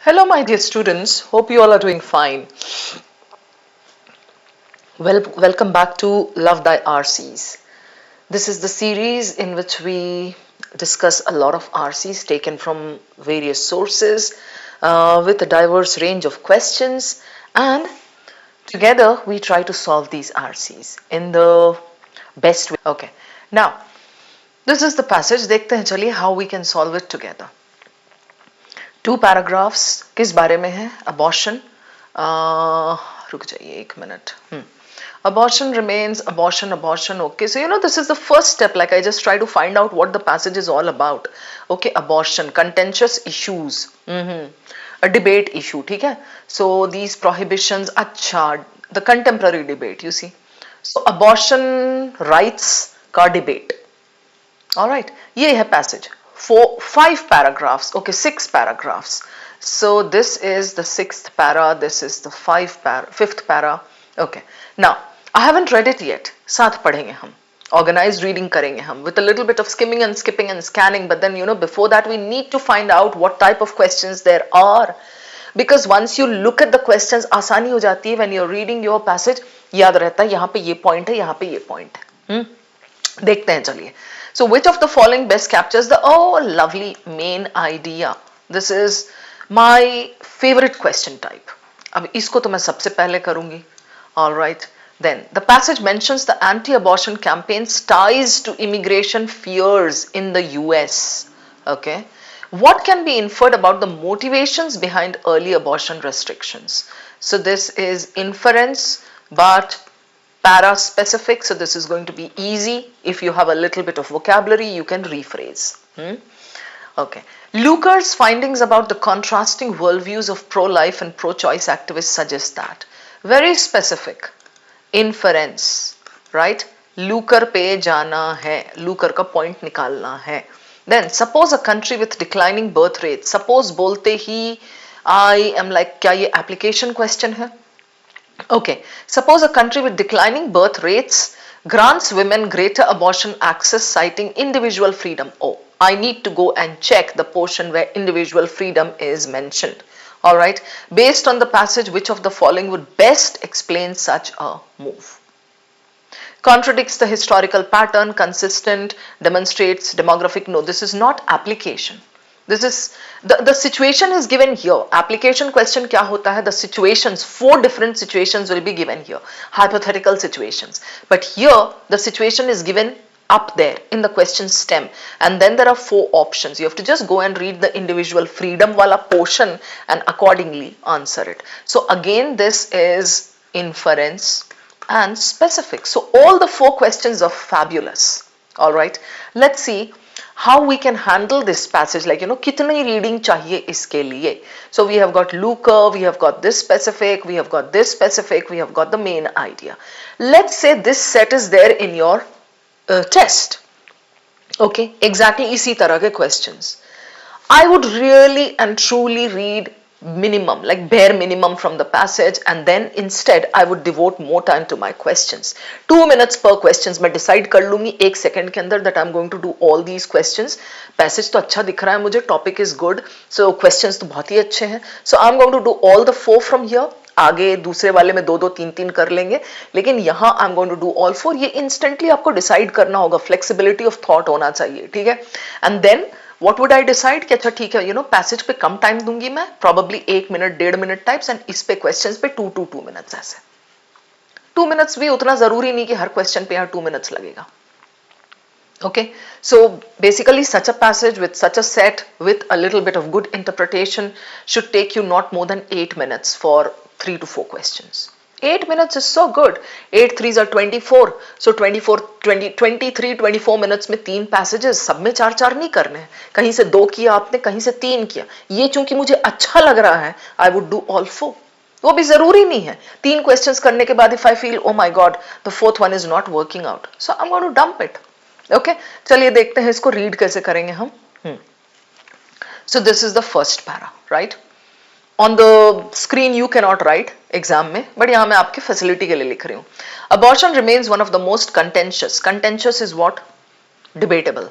Hello, my dear students. Hope you all are doing fine. Welcome back to Love Thy RCs. This is the series in which we discuss a lot of RCs taken from various sources with a diverse range of questions, and together we try to solve these RCs in the best way. Okay, now this is the passage. देखते हैं चलिए how we can solve it together. Two paragraphs किस बारे में है? Abortion. रुक जाइए एक minute. Abortion remains, abortion. Okay, so this is the first step. Like I just try to find out what the passage is all about. Okay, abortion, contentious issues, a debate issue. ठीक है? So these prohibitions, अच्छा, the contemporary debate. You see, so abortion rights का debate. All right, ये है passage. 5 paragraphs. Okay, 6 paragraphs. So this is the 6th para. This is the 5th para. Okay, now I haven't read it yet. साथ पढ़ेंगे हम. Organized reading करेंगे हम with a little bit of skimming and skipping and scanning. But then before that we need to find out what type of questions there are. Because once you look at the questions, आसानी हो जाती है when you're reading your passage. याद रहता है यहाँ पे ये point है, यहाँ पे ये point है. देखते हैं चलिए. So which of the following best captures the lovely main idea? This is my favorite question type. अब इसको तो मैं सबसे पहले करूंगी. All right. Then the passage mentions the anti-abortion campaign's ties to immigration fears in the US. Okay. What can be inferred about the motivations behind early abortion restrictions? So this is inference, but para-specific, so this is going to be easy. If you have a little bit of vocabulary, you can rephrase. Okay. Lucar's findings about the contrasting worldviews of pro-life and pro-choice activists suggest that. Very specific. Inference, right? Lucar पे जाना है. Lucar का point निकालना है. Then suppose a country with declining birth rate. Suppose बोलते ही I am like, क्या ये application question है? Okay, suppose a country with declining birth rates grants women greater abortion access citing individual freedom. Oh, I need to go and check the portion where individual freedom is mentioned. All right, based on the passage, which of the following would best explain such a move? Contradicts the historical pattern, consistent, demonstrates demographic. No, this is not application. This is the situation is given here. Application question क्या होता है? The situations, 4 different situations will be given here, hypothetical situations. But here the situation is given up there in the question stem, and then there are 4 options. You have to just go and read the individual freedom wala portion and accordingly answer it. So again, this is inference and specific. So all the 4 questions are fabulous. All right, let's see how we can handle this passage, like kitni reading chahiye iske liye. So we have got Lucar, we have got this specific, we have got this specific, we have got the main idea. Let's say this set is there in your test. Okay, exactly isi tarah ke questions. I would really and truly read minimum, like bare minimum from the passage, and then instead I would devote more time to my questions. 2 minutes per questions. मैं decide कर लूंगी 1 second के अंदर that I'm going to do all these questions. Passage तो अच्छा दिख रहा है मुझे, topic is good, so questions तो बहुत ही अच्छे हैं. So I'm going to do all the 4 from here. आगे दूसरे वाले में 2-2 3-3 कर लेंगे, लेकिन यहाँ I'm going to do all 4. ये instantly आपको decide करना होगा, flexibility of thought होना चाहिए, ठीक है? And then what would I decide कि अच्छा ठीक है पैसेज पे कम टाइम दूंगी मैं, probably 1 minute 1.5 minute types, and इस पे क्वेश्चंस पे 2 मिनट्स. ऐसे 2 मिनट्स भी उतना जरूरी नहीं कि हर क्वेश्चन पे यहाँ 2 मिनट्स लगेगा. Okay, so basically such a passage with such a set with a little bit of good interpretation should take you not more than 8 minutes for 3 to 4 questions. 8 minutes is so good. 8 3s are 24. So 23, 24 minutes में 3 passages, सब में 4 नहीं करने हैं. कहीं से 2 किया आपने, कहीं से 3 किया. ये चूंकि मुझे अच्छा लग रहा है, I would do all 4. वो भी जरूरी नहीं है. 3 questions करने के बाद if I feel oh my god the 4th one is not working out, so I'm going to dump it. Okay, चलिए देखते हैं इसको read कैसे करेंगे हम. So this is the first para, right? On the screen you cannot write exam में, but यहाँ मैं आपके facility के लिए लिख रही हूँ. Abortion remains one of the most contentious. Contentious is what? Debatable.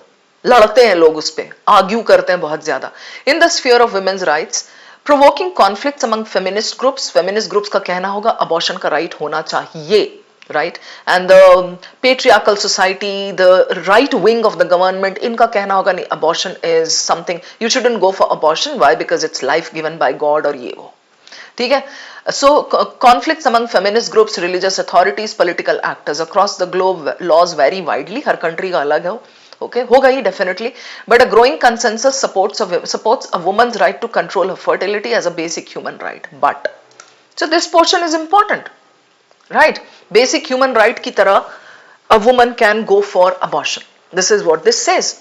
लड़ते हैं लोग उस पे, argue करते हैं बहुत ज्यादा. In the sphere of women's rights, provoking conflicts among feminist groups का कहना होगा अबॉर्शन का राइट होना चाहिए, right? And the patriarchal society, the right wing of the government, इनका कहना होगा नहीं, abortion is something you shouldn't go for abortion. Why? Because it's life given by God और ये वो, ठीक है. So conflicts among feminist groups, religious authorities, political actors across the globe, laws vary widely, her country का अलग है, okay, होगा ही definitely, but a growing consensus supports a woman's right to control her fertility as a basic human right. But so this portion is important, right? Basic human right की तरह a woman can go for abortion. This is what this says.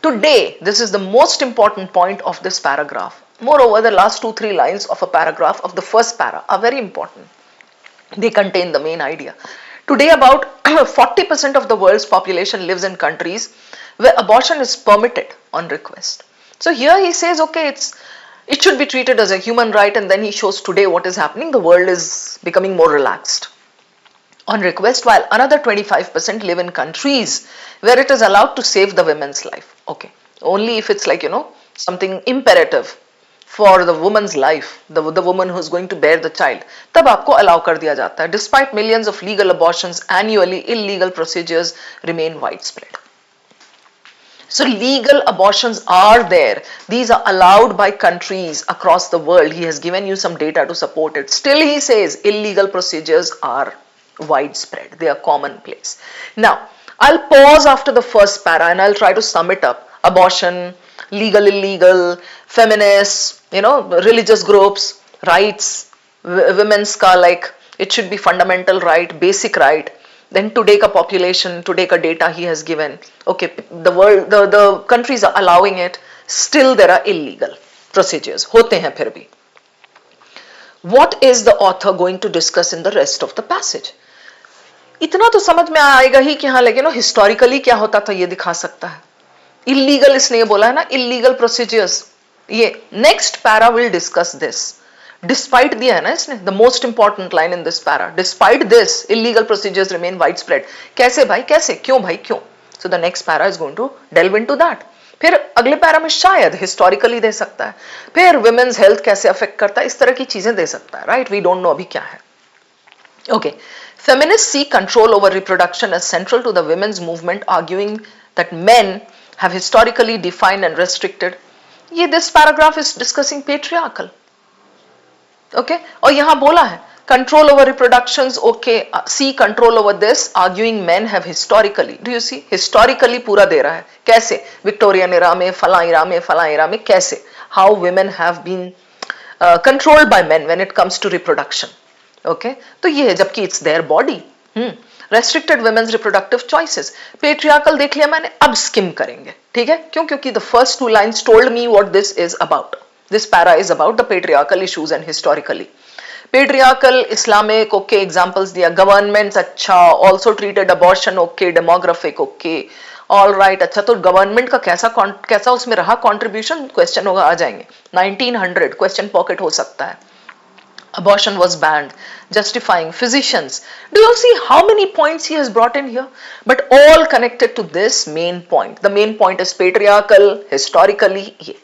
Today, this is the most important point of this paragraph. Moreover, the last 2-3 lines of a paragraph of the first para are very important. They contain the main idea. Today, about 40% of the world's population lives in countries where abortion is permitted on request. So here he says, okay, it should be treated as a human right, and then he shows today what is happening. The world is becoming more relaxed on request, while another 25% live in countries where it is allowed to save the woman's life. Okay, only if it's like, something imperative for the woman's life, the woman who's going to bear the child, तब आपको allow कर दिया जाता है. Despite millions of legal abortions annually, illegal procedures remain widespread. So legal abortions are there. These are allowed by countries across the world. He has given you some data to support it. Still he says illegal procedures are widespread. They are commonplace. Now, I'll pause after the first para and I'll try to sum it up. Abortion, legal, illegal, feminists, religious groups, rights, women's ka like it should be fundamental right, basic right. Then today ka population, today ka data he has given. Okay, the world, the countries are allowing it. Still there are illegal procedures. होते हैं फिर भी. What is the author going to discuss in the rest of the passage? इतना तो समझ में आएगा ही कि हाँ, लेकिन हिस्टोरिकली क्या होता था ये दिखा सकता है. इलीगल इसने ये बोला है ना, इलीगल प्रोसीजर्स. ये next para will discuss this. Despite दिया है ना इसने, the most important line in this para. Despite this illegal procedures remain wide spread. कैसे भाई, कैसे, क्यों भाई, क्यों? So the next para is going to delve into that. फिर अगले पैरा में शायद हिस्टोरिकली दे सकता है, फिर वुमेन्स हेल्थ कैसे अफेक्ट करता है, इस तरह की चीजें दे सकता है. राइट, वी डोंट नो अभी क्या है. Okay, feminists see control over reproduction as central to the women's movement, arguing that men have historically defined and restricted. This paragraph is discussing patriarchal. Okay, और यहाँ बोला है control over reproductions. Okay, see control over this, arguing men have historically. Do you see? Historically पूरा दे रहा है. कैसे? Victorian era में, फला era में कैसे? How women have been controlled by men when it comes to reproduction. Okay, तो ये है, जबकि it's their body. Restricted women's reproductive choices. Patriarchal देख लिया मैंने, अब स्किम करेंगे. ठीक है, क्यों? क्योंकि the first 2 lines told me what this is about. This para is about the patriarchal issues and historically. Patriarchal, Islamic, okay, examples दिया. गवर्नमेंट्स, अच्छा, also treated abortion, okay. Demographic, okay, all right. अच्छा, तो government का कैसा उसमें रहा contribution, question होगा, आ जाएंगे. 1900 क्वेश्चन पॉकेट हो सकता है. Abortion was banned, justifying physicians. Do you see how many points he has brought in here? But all connected to this main point. The main point is patriarchal, historically. ये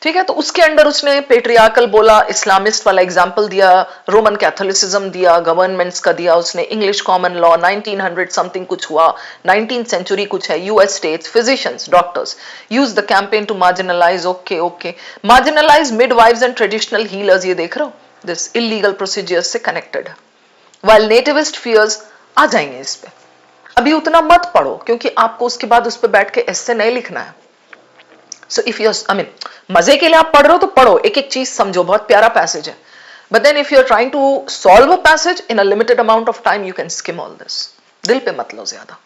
ठीक है, तो उसके अंदर उसने पेट्रियार्कल बोला, इस्लामिस्ट वाला example दिया, रोमन कैथोलिसिज्म दिया, गवर्नमेंट्स का दिया उसने, इंग्लिश कॉमन लॉ 1900 समथिंग कुछ हुआ, 19th सेंचुरी कुछ है, US states, physicians, doctors use the campaign to marginalise. Okay okay, marginalise midwives and traditional healers. ये देख रहे हो, दिस इलीगल प्रोसीजर्स से कनेक्टेड है. वाइल नेटिविस्ट फियर्स, आ जाएंगे इस पे. अभी उतना मत पढ़ो, क्योंकि आपको उसके बाद उस पर बैठ के एस्से नहीं लिखना है. So if you, मजे के लिए आप पढ़ रहे हो तो पढ़ो, एक एक चीज समझो, बहुत प्यारा पैसेज है. But then if you are trying to solve a passage in a limited amount of time, you can skim all this. दिल पे मत लो ज्यादा.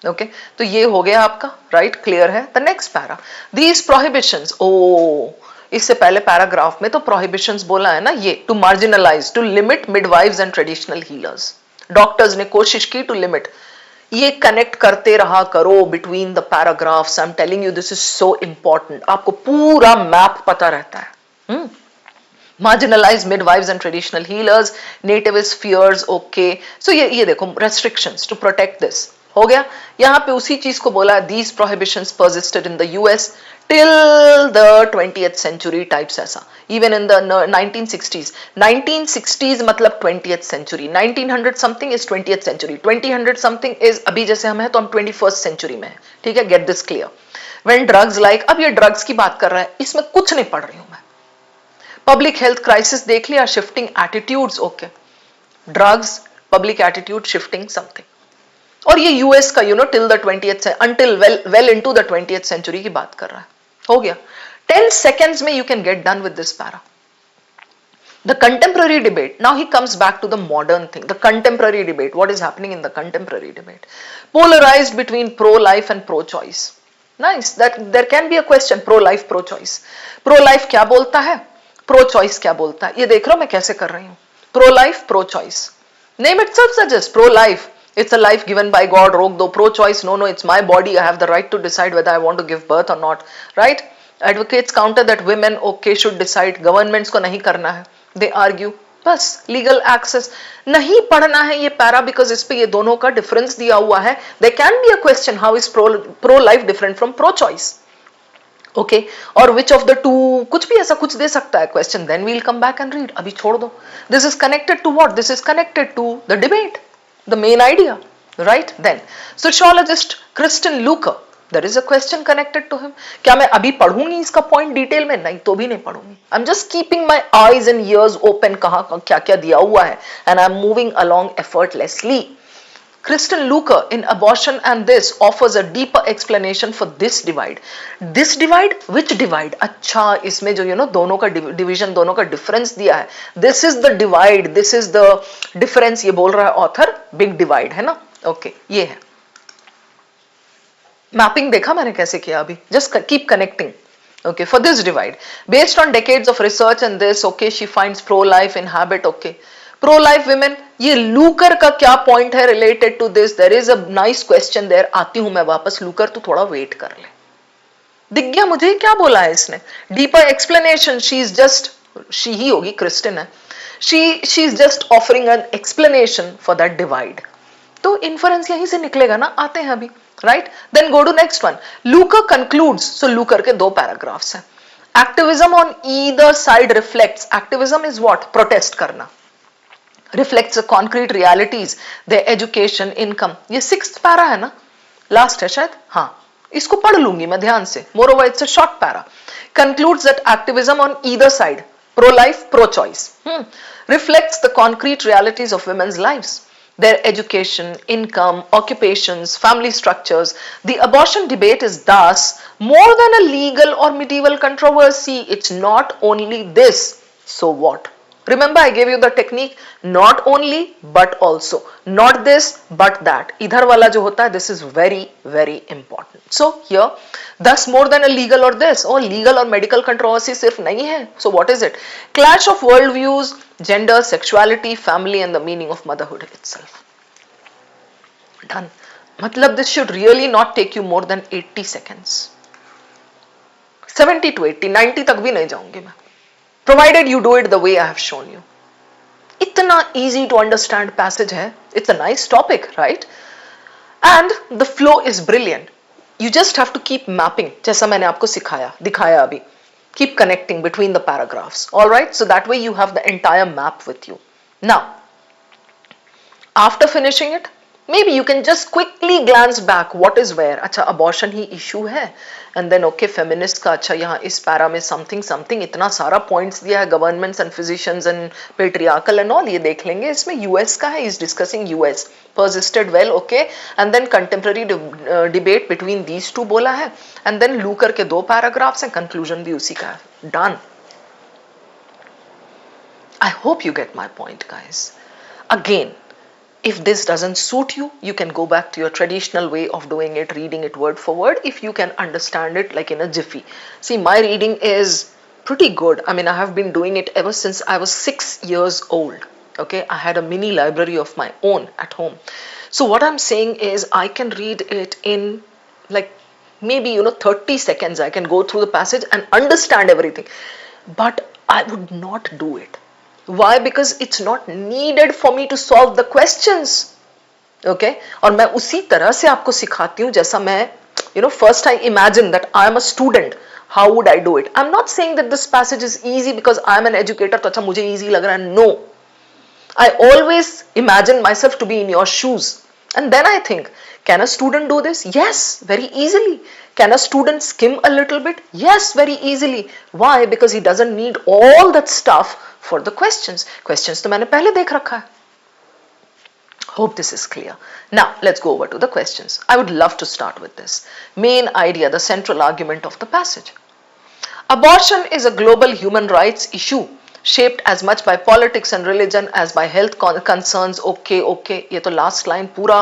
ओके, तो ये हो गया आपका, राइट, क्लियर है. The next para, these prohibitions. इससे पहले पैराग्राफ में तो prohibitions बोला है ना, ये to marginalise, to limit midwives and traditional healers. Doctors ने कोशिश की टू लिमिट. ये कनेक्ट करते रहा करो between the paragraphs. I am telling you, this is so important. आपको पूरा मैप पता रहता है. Marginalize midwives and traditional healers, nativist fears. Okay, so ये देखो, रेस्ट्रिक्शंस टू प्रोटेक्ट दिस हो गया. यहाँ पे उसी चीज को बोला, these prohibitions persisted in the US till the 20th century types ऐसा, even in the 1960s. 1960s मतलब 20th century, 1900 something is 20th century, 2000 something is अभी जैसे हम हैं तो हम 21st century में हैं, ठीक है, get this clear. When drugs like, अब ये drugs की बात कर रहा है, इसमें कुछ नहीं पढ़ रही हूं मैं. पब्लिक हेल्थ क्राइसिस देख लिया, shifting attitudes, okay, drugs, public attitude shifting something. और ये यूएस का till the 20th until well into the 20th century की बात कर रहा है. हो गया 10 seconds में, you can get done with this para. The contemporary debate, now he comes back to the modern thing, the contemporary debate, what is happening in the contemporary debate, polarized between pro-life and pro-choice. Nice, that there can be a question, pro-life, pro-choice. Pro-life क्या बोलता है, pro-choice क्या बोलता है, ये देख रहा हूं मैं कैसे कर रही हूं. Pro-life, pro-choice, name itself suggests pro-life, it's a life given by God, रोक दो. Pro-choice, no, it's my body, I have the right to decide whether I want to give birth or not, right? Advocates counter that women, okay, should decide, governments को नहीं करना है. They argue, बस legal access नहीं पढ़ना है ये para, because इस पे ये दोनों का डिफरेंस दिया हुआ है. There can be a question, how is pro life different from pro choice, okay, और विच ऑफ द टू, कुछ भी ऐसा कुछ दे सकता है question. Then we'll come back and read, अभी छोड़ दो. This is connected to what, this is connected to the debate, the main idea, right. Then sociologist Kristin Luker, there is a question connected to him. क्या मैं अभी पढ़ूंगी इसका point detail में, नहीं तो भी नहीं पढ़ूंगी. I am just keeping my eyes and ears open, कहाँ क्या क्या दिया हुआ है, and I am moving along effortlessly. Kristen Luker in Abortion and This offers a deeper explanation for this divide. This divide? Which divide? अच्छा, इसमें जो दोनों का division, दोनों का difference दिया है. This is the divide, this is the difference, ये बोल रहा है author, big divide है ना. Okay, ये है. Mapping देखा मैंने कैसे किया अभी. Just keep connecting. Okay, for this divide, based on decades of research and this, okay, she finds pro-life in habit, okay. Pro-life women, ये लूकर का क्या पॉइंट है related to this, there is a nice question there. आती हूं मैं वापस. लूकर तू थोड़ा वेट कर ले. दिख गया मुझे क्या बोला है इसने. Deeper explanation, she is just, she ही होगी, क्रिस्टिन है, she is just offering an explanation for that divide. तो इन्फरेंस यहीं से निकलेगा ना. आते हैं अभी, right. Then go to next one. Luker concludes, so Luker के दो पैराग्राफ्स हैं. Activism on either side reflects, activism is what, protest करना, reflects the concrete realities, their education, income. ये 6th पैरा है ना, लास्ट है शायद, हाँ, इसको पढ़ लूंगी मैं ध्यान से. Moreover, it's a short para. Concludes that activism on either side, pro-life, pro-choice, reflects the concrete realities of women's lives, their education, income, occupations, family structures. The abortion debate is thus more than a legal or medieval controversy. It's not only this. So what? Remember I gave you the technique, not only but also, not this but that. इधर वाला जो होता है, this is very very important. So here, thus more than a legal or this, or legal or medical controversy सिर्फ नहीं है. So what is it? Clash of worldviews, gender, sexuality, family and the meaning of motherhood itself. Done. मतलब this should really not take you more than 80 seconds. 70 to 80, 90 तक भी नहीं जाऊंगी मैं. Provided you do it the way I have shown you. इतना easy to understand passage है. It's a nice topic, right? And the flow is brilliant. You just have to keep mapping, जैसा मैंने आपको सिखाया, दिखाया अभी. Keep connecting between the paragraphs. All right? So that way you have the entire map with you. Now, after finishing it, maybe you can just quickly glance back. What is where? अच्छा, abortion ही issue है. And then okay, feminist का, अच्छा यहाँ इस para में something इतना सारा points दिया है, governments and physicians and patriarchal and all, ये देख लेंगे. इसमें US का है, is discussing US, persisted well, okay. And then contemporary debate between these two बोला है. And then लूकर के दो paragraphs हैं, conclusion भी उसी का है. Done. I hope you get my point, guys. Again, if this doesn't suit you, you can go back to your traditional way of doing it, reading it word for word, if you can understand it like in a jiffy. See, my reading is pretty good. I mean, I have been doing it ever since I was 6 years old. Okay, I had a mini library of my own at home. So what I'm saying is I can read it in like maybe 30 seconds. I can go through the passage and understand everything. But I would not do it. Why? Because it's not needed for me to solve the questions. Okay? और मैं उसी तरह से आपको सिखाती हूँ जैसा मैं, first I imagine that I am a student. How would I do it? I'm not saying that this passage is easy because I'm an educator, तो अच्छा मुझे easy लग रहा है. No. I always imagine myself to be in your shoes. And then I think, can a student do this? Yes, very easily. Can a student skim a little bit? Yes, very easily. Why? Because he doesn't need all that stuff for the questions. Questions तो मैंने पहले देख रखा है. Hope this is clear. Now, let's go over to the questions. I would love to start with this. Main idea, the central argument of the passage. Abortion is a global human rights issue shaped as much by politics and religion as by health concerns. Okay, okay. ये तो last line पूरा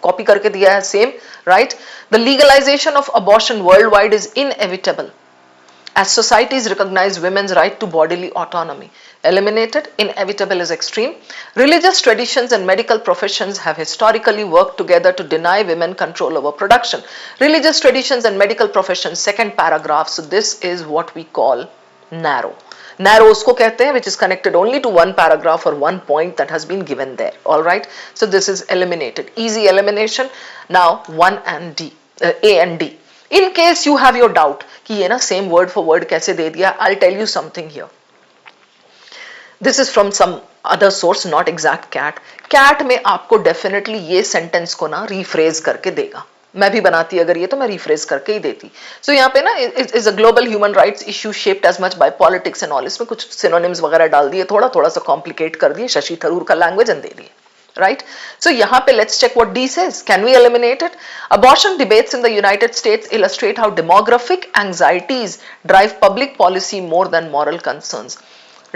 copy करके दिया है, same, right? The legalization of abortion worldwide is inevitable as societies recognize women's right to bodily autonomy. Eliminated, inevitable is extreme. Religious traditions and medical professions have historically worked together to deny women control over production. Religious traditions and medical professions, second paragraph. So this is what we call narrow. Narrow उसको कहते हैं, which is connected only to one paragraph or one point that has been given there. All right. So this is eliminated. Easy elimination. Now 1 and D, A and D. In case you have your doubt कि ये ना same word for word कैसे दे दिया, I'll tell you something here. This is from some other source, not exact cat. Cat में आपको definitely ये sentence को ना rephrase करके देगा. मैं भी बनाती अगर ये तो मैं rephrase करके ही देती. So यहाँ पे ना is a global human rights issue shaped as much by politics and all. इसमें कुछ synonyms वगैरह डाल दिए, थोड़ा सा complicate कर दिए, शशि थरूर का language and दे दिए. Right? So यहाँ पे let's check what D says. Can we eliminate it? Abortion debates in the United States illustrate how demographic anxieties drive public policy more than moral concerns.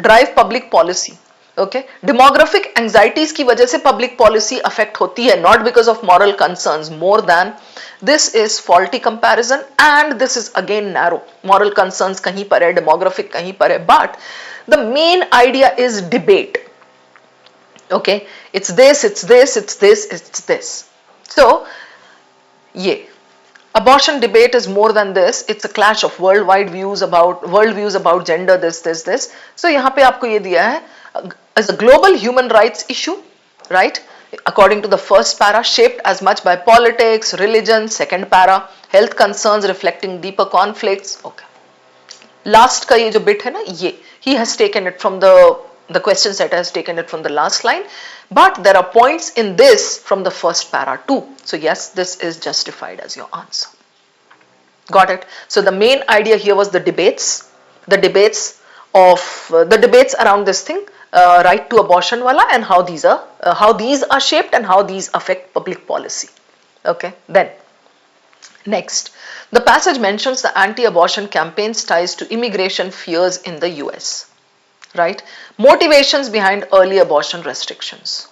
Drive public policy. Okay? Demographic anxieties की वजह से public policy affect होती है, not because of moral concerns, more than. This is faulty comparison and this is again narrow. Moral concerns कहीं पर है, demographic कहीं पर है, but the main idea is debate. Okay, it's this, it's this, it's this, it's this. So, yeah, abortion debate is more than this. It's a clash of world views about gender, this. So, यहाँ पे आपको ये दिया है as a global human rights issue, right? According to the first para, shaped as much by politics, religion. Second para, health concerns reflecting deeper conflicts. Okay. Last का ये जो bit है ना, ये he has taken it from the question set has taken it from the last line, but there are points in this from the first para too. So yes, this is justified as your answer. Got it? So the main idea here was the debates around this thing, right to abortion wala, and how these are shaped and how these affect public policy. Okay, then next, the passage mentions the anti-abortion campaign's ties to immigration fears in the US. Right? Motivations behind early abortion restrictions.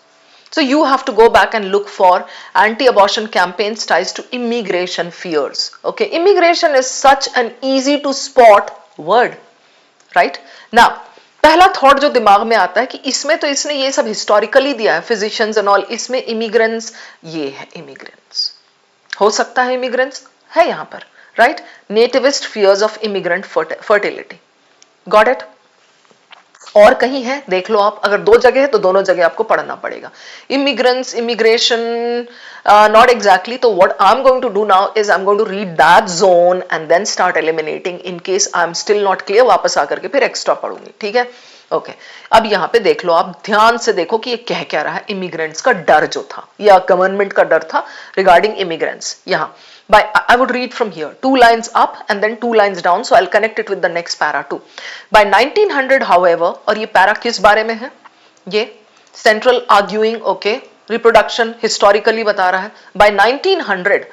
So you have to go back and look for anti-abortion campaigns ties to immigration fears. Okay, immigration is such an easy to spot word. Right? Now, पहला thought जो दिमाग में आता है कि इसमें तो इसने ये सब हिस्टोरिकली दिया है, फिजिशियंस एंड ऑल, इसमें इमिग्रेंट्स, ये है इमिग्रेंट्स, हो सकता है इमिग्रेंट्स है यहाँ पर, right? Nativist fears of immigrant fertility. Got it? और कहीं है देख लो आप, अगर दो जगह है तो दोनों जगह आपको पढ़ना पड़ेगा. Immigrants, immigration, not exactly. तो what I am going to do now is I am going to read that zone and then start eliminating. In case I am still not clear, वापस आकर के फिर एक्स्ट्रा पढ़ूंगी. ठीक है? Okay, अब यहाँ पे देख लो, आप ध्यान से देखो कि ये कह क्या रहा है. इमिग्रेंट्स का डर जो था या गवर्नमेंट का डर था रिगार्डिंग इमिग्रेंट्स. यहाँ I would read from here, 2 lines up and then 2 lines down, so I'll connect it with the next para too. By 1900, however, और ये para किस बारे में है? ये central arguing, okay, reproduction historically बता रहा है. By 1900,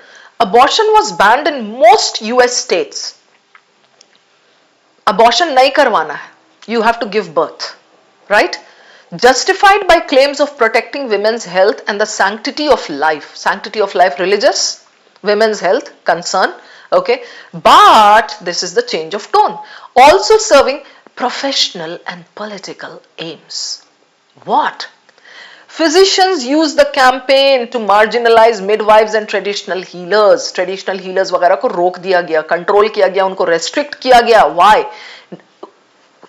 abortion was banned in most US states. Abortion नहीं करवाना है, you have to give birth, right? Justified by claims of protecting women's health and the sanctity of life, religious, women's health concern, okay, but this is the change of tone, also serving professional and political aims. What? Physicians use the campaign to marginalize midwives and traditional healers वगैरह को रोक दिया गया, control किया गया, उनको restrict किया गया. Why?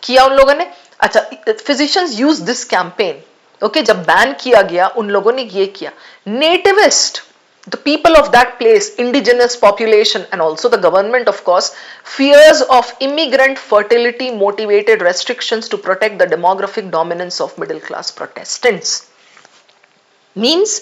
किया उन लोगों ने, अच्छा, physicians use this campaign, okay, जब बैन किया गया उन लोगों ने ये किया. Nativist, the people of that place, indigenous population, and also the government, of course, fears of immigrant fertility motivated restrictions to protect the demographic dominance of middle class Protestants. Means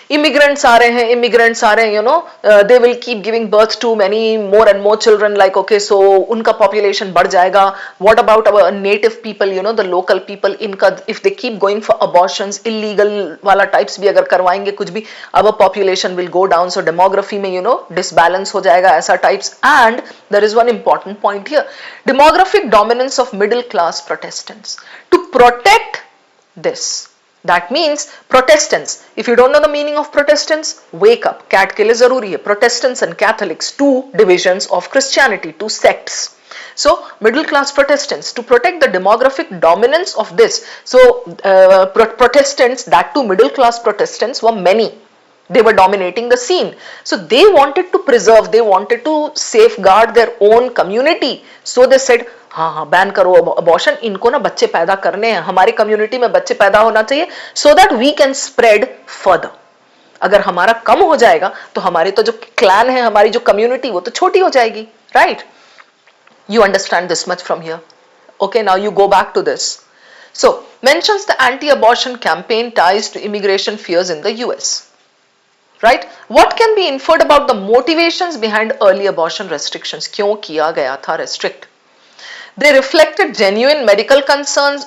immigrants are they will keep giving birth to many more and more children, like, okay, so unka population बढ़ जाएगा. What about our native people, the local people, इनका if they keep going for abortions, illegal वाला types भी अगर करवाएंगे कुछ भी, our population will go down, so demography में disbalance हो जाएगा ऐसा types. And there is one important point here, demographic dominance of middle class Protestants. To protect this, that means Protestants, if you don't know the meaning of Protestants, wake up. Cat ke liye zaruri hai. Protestants and Catholics, two divisions of Christianity, two sects. So middle class Protestants, to protect the demographic dominance of this, so Protestants, that too middle class Protestants, were many. They were dominating the scene. So they wanted to preserve, they wanted to safeguard their own community. So they said, हाँ ban करो abortion, इनको ना बच्चे पैदा करने हैं, हमारी community में बच्चे पैदा होना चाहिए, so that we can spread further. अगर हमारा कम हो जाएगा तो हमारी तो जो क्लैन है, हमारी जो कम्युनिटी, वो तो छोटी हो जाएगी, right? You understand this much from here? Okay, now you go back to this. So mentions the anti abortion campaign ties to immigration fears in the US. Right? What can be inferred about the motivations behind early abortion restrictions? क्यों किया गया था restrict? They reflected genuine medical concerns.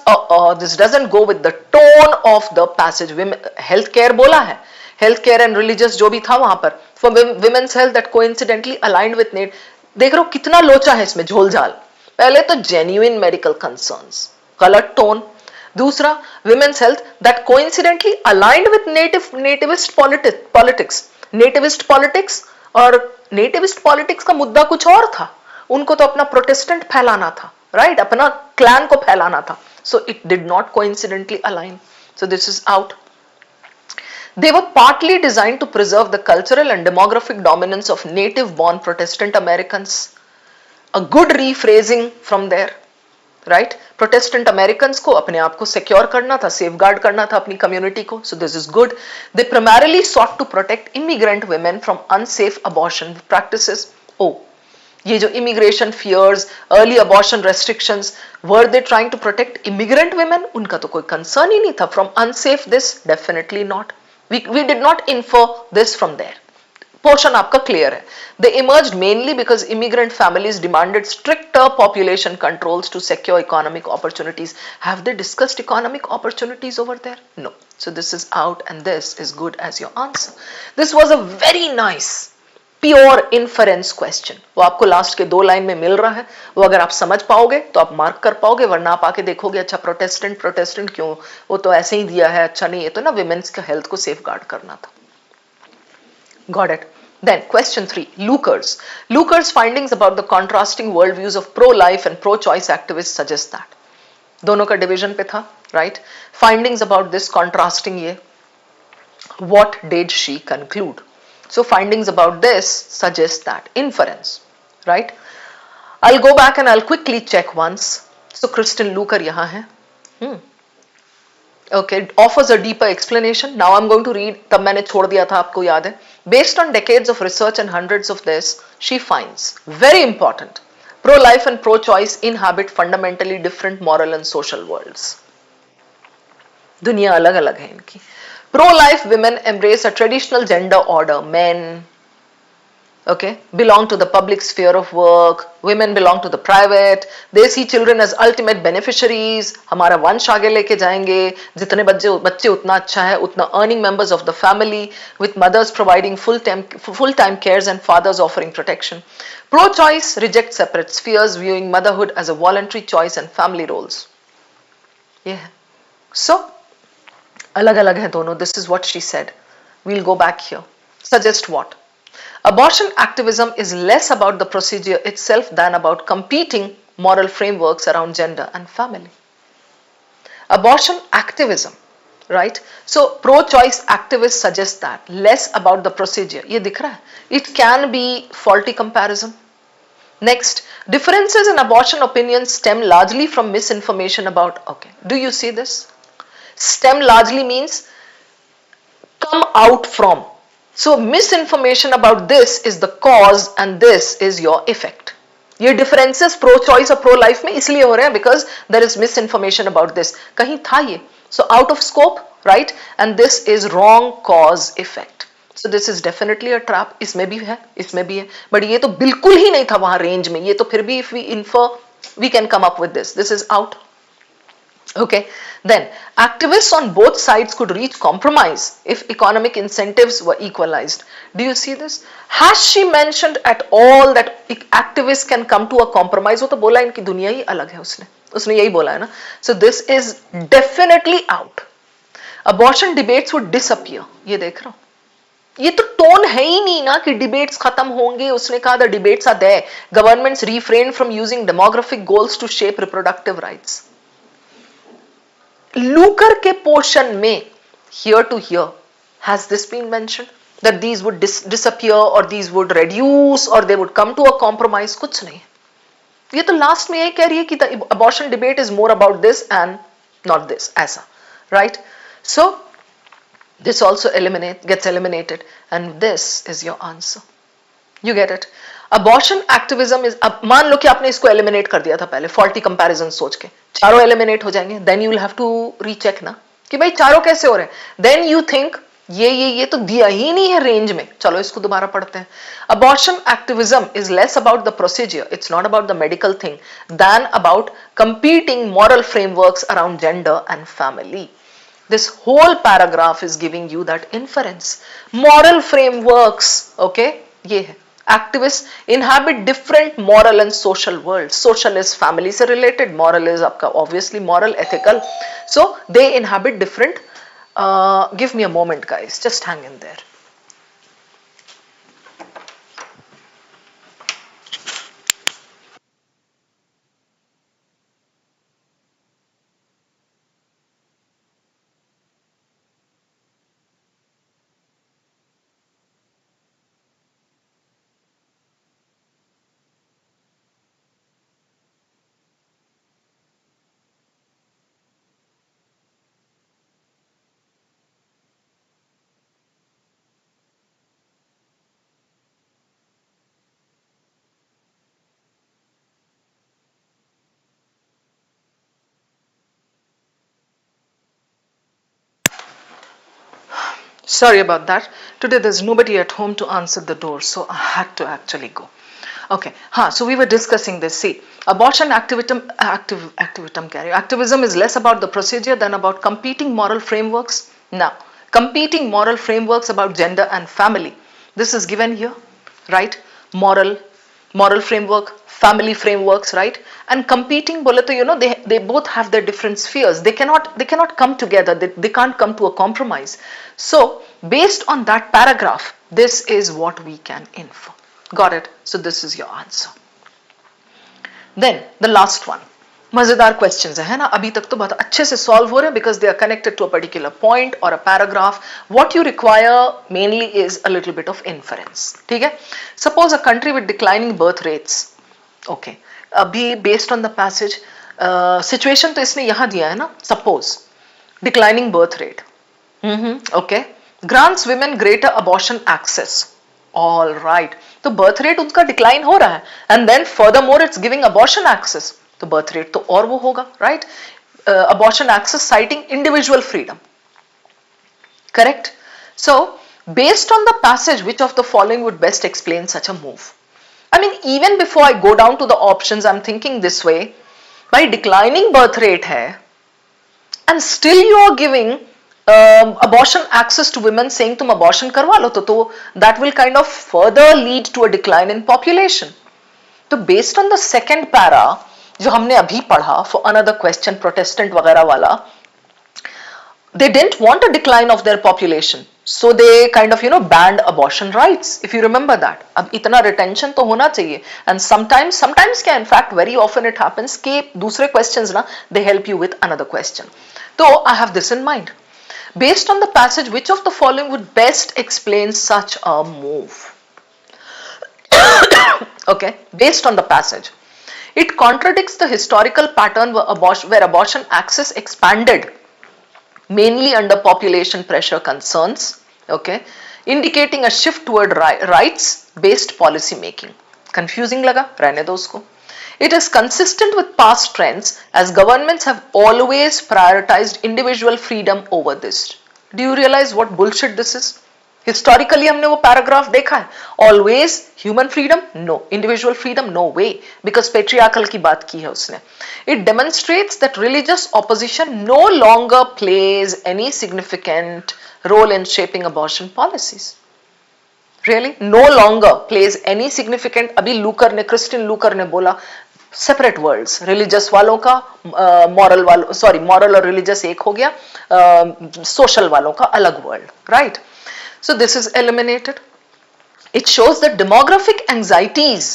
This doesn't go with the tone of the passage. Healthcare बोला है, healthcare and religious जो भी था वहां पर, for women's health that coincidentally aligned with need. देख रहे हो कितना लोचा है इसमें, झोलझाल. पहले तो genuine medical concerns, गलत tone. दूसरा, women's health that coincidentally aligned with nativist politics. Nativist politics, और nativist politics का मुद्दा कुछ और था. उनको तो अपना प्रोटेस्टेंट फैलाना था, राइट? अपना क्लैन को फैलाना था. So it did not coincidentally align. So this is out. They were partly designed to preserve the cultural and demographic dominance of native born Protestant Americans. A good rephrasing from there, right? Protestant Americans को अपने आप को secure करना था, safeguard करना था अपनी community को. So this is good. They primarily sought to protect immigrant women from unsafe abortion practices. Oh, ये जो immigration fears, early abortion restrictions, were they trying to protect immigrant women? उनका तो कोई concern ही नहीं था. From unsafe this? Definitely not. We did not infer this from there. Portion आपका clear है. They emerged mainly because immigrant families demanded stricter population controls to secure economic opportunities. Have they discussed economic opportunities over there? No. So this is out and this is good as your answer. This was a very nice pure inference question. वो आपको last के 2 line में मिल रहा है, वो अगर आप समझ पाओगे तो आप मार्क कर पाओगे, वरना आप आके देखोगे अच्छा प्रोटेस्टेंट क्यों, वो तो ऐसे ही दिया है, अच्छा नहीं, ये तो ना विमेन्स का हेल्थ को सेफगार्ड करना था. Got it? Then question 3, Lucar's findings about the contrasting worldviews of pro-life and pro-choice activists suggest that. दोनों का डिवीजन पे था, right? Findings about this contrasting ये. What did she conclude? So findings about this suggest that inference, right? I'll go back and I'll quickly check once. So Kristin Lucar यहाँ है. Okay, offers a deeper explanation. Now I'm going to read. तब मैंने छोड़ दिया था, आपको याद है. Based on decades of research and hundreds of this, she finds very important. Pro-life and pro-choice inhabit fundamentally different moral and social worlds. दुनिया अलग अलग है इनकी. Pro-life women embrace a traditional gender order. Men, okay, belong to the public sphere of work. Women belong to the private. They see children as ultimate beneficiaries. हमारा वंश आगे लेके जाएंगे. जितने बच्चे उतना अच्छा है, उतना earning members of the family, with mothers providing full-time cares and fathers offering protection. Pro-choice rejects separate spheres, viewing motherhood as a voluntary choice and family roles. Yeah. So अलग अलग है दोनों. This is what she said. We'll go back here. Suggest what? Abortion activism is less about the procedure itself than about competing moral frameworks around gender and family. Abortion activism, right? So pro-choice activists suggest that less about the procedure. ये दिख रहा है? It can be faulty comparison. Next, differences in abortion opinions stem largely from misinformation about, okay, do you see this? Stem largely means come out from. So misinformation about this is the cause and this is your effect. ये differences pro choice और pro life में इसलिए हो रहे हैं because there is misinformation about this. कहीं था ये, so out of scope, right? And this is wrong cause effect. So this is definitely a trap. इसमें भी है, इसमें भी है, but ये तो बिल्कुल ही नहीं था वहाँ रेंज में. ये तो फिर भी if we infer, we can come up with this. This is out. Okay, then activists on both sides could reach compromise if economic incentives were equalized. Do you see this? Has she mentioned at all that activists can come to a compromise? वो तो बोला इनकी दुनिया ही अलग है, उसने यही बोला है ना. So this is definitely out. Abortion debates would disappear. ये देख रहा हूं, ये तो टोन है ही नहीं ना कि डिबेट्स खत्म होंगे. उसने कहा the debates are there. Governments refrain from using demographic goals to shape reproductive rights. Lucre के पोर्शन में here to here, has this been mentioned that these would disappear or these would reduce or they would come to a compromise? कुछ नहीं. ये तो last में यही कह रही है कि the abortion debate is more about this and not this, ऐसा, right? So this also gets eliminated and this is your answer. You get it? Abortion activism is, अब मान लो कि आपने इसको एलिमिनेट कर दिया था पहले, फॉल्टी कंपैरिजन सोच के, चारों एलिमिनेट हो जाएंगे, then you will have to recheck ना कि भाई चारों कैसे हो रहे हैं. देन यू थिंक ये तो दिया ही नहीं है रेंज में, चलो इसको दोबारा पढ़ते हैं. Abortion activism is less about the procedure, it's not about the medical thing, than about competing moral frameworks around gender and family. This whole paragraph is giving you that inference. Moral frameworks, okay, ये है. Activists inhabit different moral and social worlds. Social is family से related, moral is आपका obviously moral, ethical. So they inhabit different. Give me a moment, guys. Just hang in there. Sorry about that. Today there's nobody at home to answer the door, so I had to actually go. Okay, so we were discussing this. See, abortion activism is less about the procedure than about competing moral frameworks. Now, competing moral frameworks about gender and family. This is given here, right? Moral framework, family frameworks, right? And competing, bole to, they both have their different spheres. They cannot come together. They can't come to a compromise. So based on that paragraph, this is what we can infer. Got it? So this is your answer. Then the last one. मजेदार questions है ना, अभी तक तो बहुत अच्छे से solve हो रहे हैं because they are connected to a particular point और a paragraph. What you require mainly is a little bit of inference. ठीक है, suppose a country with declining birth rates. Okay, अभी based on the passage situation तो इसने यहां दिया है ना, suppose declining birth rate, okay, grants women greater abortion access. All right, तो बर्थ रेट उनका डिक्लाइन हो रहा है and then furthermore it's giving abortion access, तो बर्थ रेट तो और वो होगा, right? Abortion access citing individual freedom, correct? So based on the passage, which of the following would best explain such a move? I mean, even before I go down to the options, I'm thinking this way: by declining birth rate hai, and still you are giving abortion access to women, saying तुम abortion करवा लो, तो that will kind of further lead to a decline in population. तो based on the second para जो हमने अभी पढ़ा, for another question, Protestant वगैरह वाला, they didn't want a decline of their population, so they kind of banned abortion rights, if you remember that. अब इतना retention तो होना चाहिए, and sometimes क्या, in fact very often it happens कि दूसरे questions ना, they help you with another question. So I have this in mind. Based on the passage, which of the following would best explain such a move? Okay, based on the passage, it contradicts the historical pattern where abortion access expanded mainly under population pressure concerns. Okay, indicating a shift toward rights based policy making. Confusing लगा, रहने दो उसको. It is consistent with past trends as governments have always prioritized individual freedom over this. Do you realize what bullshit this is? Historically हमने वो paragraph देखा है. Always human freedom? No. Individual freedom? No way. Because patriarchal की बात की है उसने. It demonstrates that religious opposition no longer plays any significant role in shaping abortion policies. Really? No longer plays any significant. अभी लूकर ने, Kristin Lokur ने बोला separate world's, religious वालों का मॉरल वालों, सॉरी मॉरल और रिलीजियस एक हो गया, सोशल वालों का अलग world, right? So this is eliminated. It shows that demographic anxieties,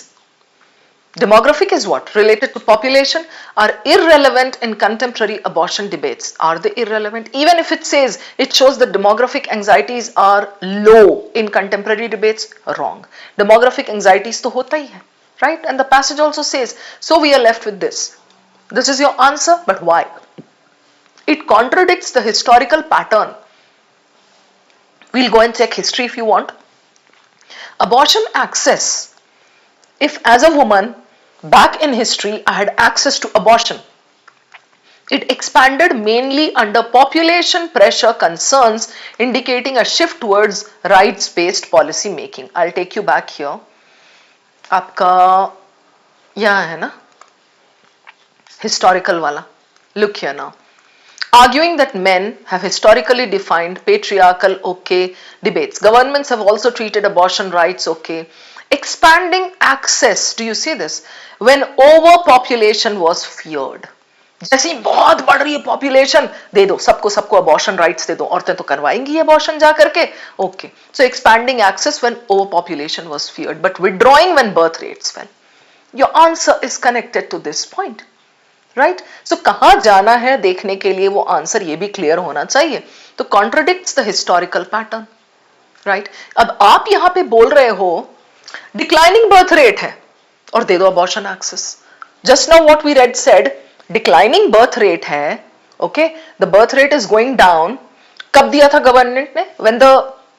demographic is what? Related to population, are irrelevant in contemporary abortion debates. Are they irrelevant? Even if it says, it shows that demographic anxieties are low in contemporary debates, wrong. Demographic anxieties to hota hi hai, right? And the passage also says, so we are left with this. This is your answer, but why? It contradicts the historical pattern. We'll go and check history if you want. Abortion access. If as a woman, back in history, I had access to abortion, it expanded mainly under population pressure concerns, indicating a shift towards rights-based policy making. I'll take you back here. आपका यहाँ है ना historical वाला. Look here now. Arguing that men have historically defined patriarchal okay debates. Governments have also treated abortion rights okay. Expanding access, do you see this? When overpopulation was feared. जैसी बहुत बढ़ रही है population, दे दो सबको सबको abortion rights दे दो, औरतें तो करवाएंगी abortion जा करके. Okay. So expanding access when overpopulation was feared, but withdrawing when birth rates fell. Your answer is connected to this point. Right? So कहां जाना है देखने के लिए वो आंसर ये भी क्लियर होना चाहिए. तो contradicts the historical pattern, right? अब आप यहां पे बोल रहे हो डिक्लाइनिंग बर्थ रेट है और दे दो abortion access. Just now what we read said, declining birth rate है, okay, the birth rate is going down. कब दिया था गवर्नमेंट ने? When the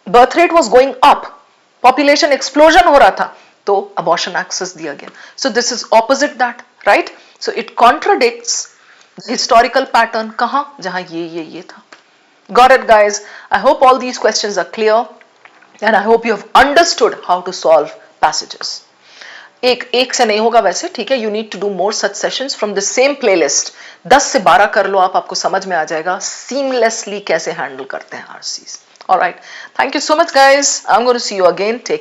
birth rate was going up, population explosion हो रहा था, तो अबॉर्शन एक्सेस दिया गया. So this is opposite that, right? So it contradicts the historical pattern. कहाँ? जहाँ ये था. Got it, guys? I hope all these questions are clear, and I hope you have understood how to solve passages. एक से नहीं होगा वैसे, ठीक है? You need to do more such sessions from the same playlist. 10 से 12 कर लो आप, आपको समझ में आ जाएगा seamlessly कैसे handle करते हैं RCs. All right. Thank you so much, guys. I'm going to see you again. Take